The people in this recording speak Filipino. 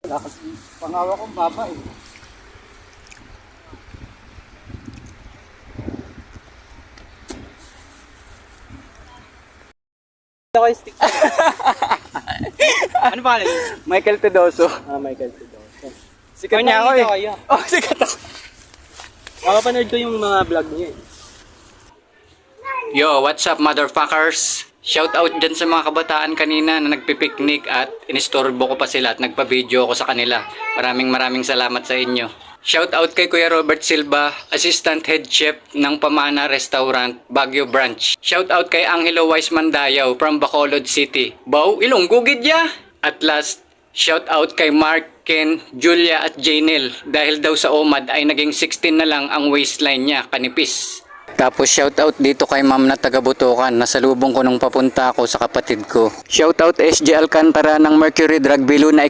Wala kasi pangawa kong baba eh. Ako yung stick. Ano pa yun? Michael Tedoso. Michael Pidoso. Sikat niya ako eh. Kaya. Oh, sikat ako. Makapanood ko yung mga vlog niya eh. Yo, what's up motherfuckers? Shout out dyan sa mga kabataan kanina na nagpipiknik at inistorbo ko pa sila at nagpa-video ako sa kanila. Maraming salamat sa inyo. Shout out kay Kuya Robert Silva, Assistant Head Chef ng Pamana Restaurant, Baguio Branch. Shout out kay Angelo Wise Mandayaw from Bacolod City. Bow, Ilonggo gidya! At last, shout out kay Mark, Ken, Julia at Janelle dahil daw sa OMAD ay naging 16 na lang ang waistline niya, kanipis. Tapos shoutout dito kay ma'am na taga Butukan, nasalubong ko nung papunta ako sa kapatid ko. Shoutout SJ Alcantara ng Mercury Drug Below na